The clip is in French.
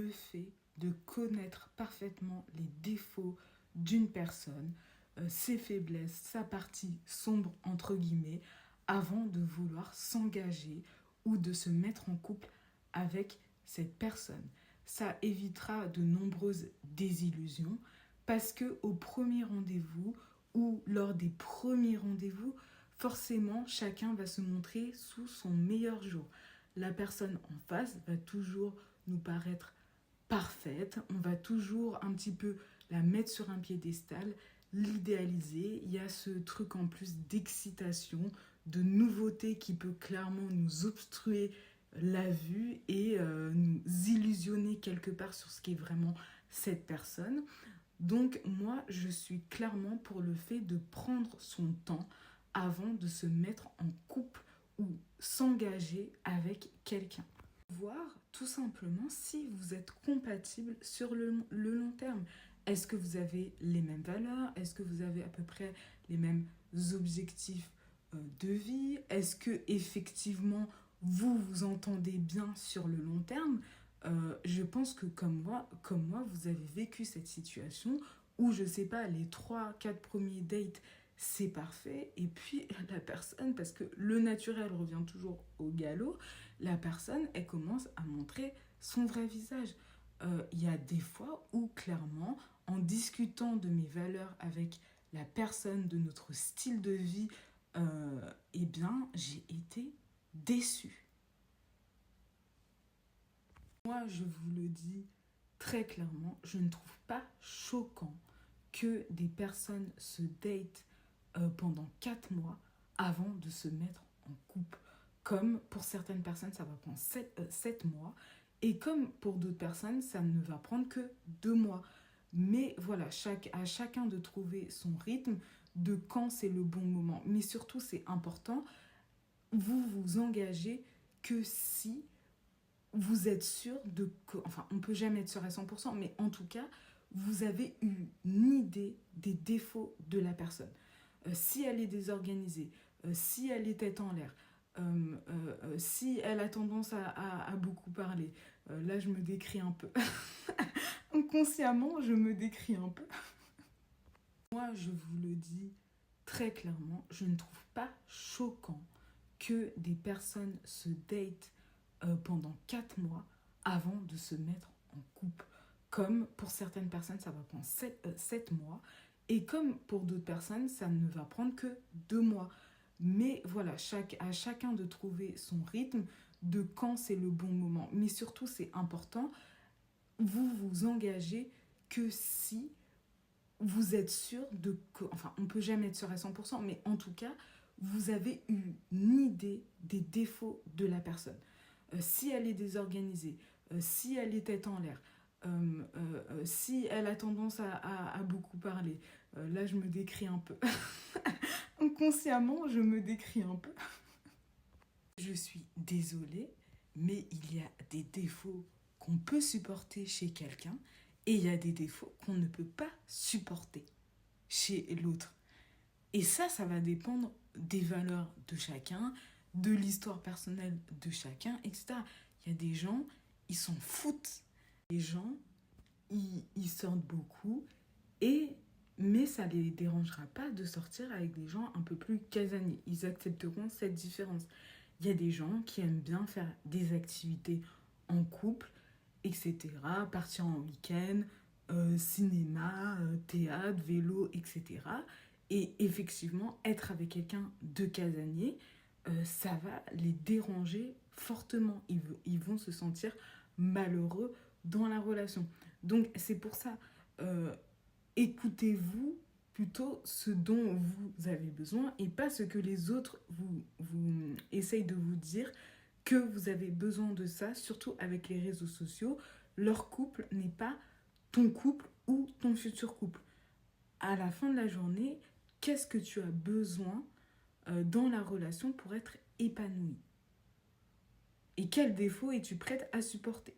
le fait de connaître parfaitement les défauts d'une personne, ses faiblesses, sa partie sombre, entre guillemets, avant de vouloir s'engager ou de se mettre en couple avec cette personne. Ça évitera de nombreuses désillusions parce que au premier rendez-vous ou lors des premiers rendez-vous, forcément, chacun va se montrer sous son meilleur jour. La personne en face va toujours nous paraître parfaite, on va toujours un petit peu la mettre sur un piédestal, l'idéaliser. Il y a ce truc en plus d'excitation, de nouveauté qui peut clairement nous obstruer la vue et nous illusionner quelque part sur ce qu'est vraiment cette personne. Donc moi, je suis clairement pour le fait de prendre son temps avant de se mettre en couple ou s'engager avec quelqu'un. Voir tout simplement si vous êtes compatible sur le long terme. Est-ce que vous avez les mêmes valeurs? Est-ce que vous avez à peu près les mêmes objectifs de vie? Est-ce que effectivement vous vous entendez bien sur le long terme? Je pense que comme moi, vous avez vécu cette situation où, je sais pas, les 3 4 premiers dates, c'est parfait. Et puis, la personne, parce que le naturel revient toujours au galop, la personne, elle commence à montrer son vrai visage. Il y a des fois où, clairement, en discutant de mes valeurs avec la personne, de notre style de vie, eh bien, j'ai été déçue. Moi, je vous le dis très clairement, je ne trouve pas choquant que des personnes se datent pendant 4 mois avant de se mettre en couple. Comme pour certaines personnes, ça va prendre 7 mois. Et comme pour d'autres personnes, ça ne va prendre que 2 mois. Mais voilà, à chacun de trouver son rythme, de quand c'est le bon moment. Mais surtout, c'est important, vous vous engagez que si vous êtes sûr de... Enfin, on ne peut jamais être sûr à 100%, mais en tout cas, vous avez une idée des défauts de la personne. Si elle est désorganisée, si elle est tête en l'air, si elle a tendance à beaucoup parler, là je me décris un peu. Inconsciemment, je me décris un peu. Moi, je vous le dis très clairement, je ne trouve pas choquant que des personnes se datent pendant 4 mois avant de se mettre en couple. Comme pour certaines personnes, ça va prendre 7 mois. Et comme pour d'autres personnes, ça ne va prendre que 2 mois. Mais voilà, à chacun de trouver son rythme, de quand c'est le bon moment. Mais surtout, c'est important, vous vous engagez que si vous êtes sûr de... Enfin, on ne peut jamais être sûr à 100%, mais en tout cas, vous avez une idée des défauts de la personne. Si elle est désorganisée, si elle est tête en l'air, si elle a tendance à beaucoup parler, là je me décris un peu. Inconsciemment, je me décris un peu. Je suis désolée, mais il y a des défauts qu'on peut supporter chez quelqu'un et il y a des défauts qu'on ne peut pas supporter chez l'autre. Et ça va dépendre des valeurs de chacun, de l'histoire personnelle de chacun, etc. Il y a des gens, ils s'en foutent. Les gens, ils sortent beaucoup, mais ça ne les dérangera pas de sortir avec des gens un peu plus casaniers. Ils accepteront cette différence. Il y a des gens qui aiment bien faire des activités en couple, etc. Partir en week-end, cinéma, théâtre, vélo, etc. Et effectivement, être avec quelqu'un de casanier, ça va les déranger fortement. Ils vont se sentir malheureux dans la relation. Donc c'est pour ça, écoutez-vous plutôt ce dont vous avez besoin et pas ce que les autres vous essayent de vous dire que vous avez besoin de ça, surtout avec les réseaux sociaux. Leur couple n'est pas ton couple ou ton futur couple. À la fin de la journée, qu'est-ce que tu as besoin dans la relation pour être épanoui? Et quels défauts es-tu prête à supporter?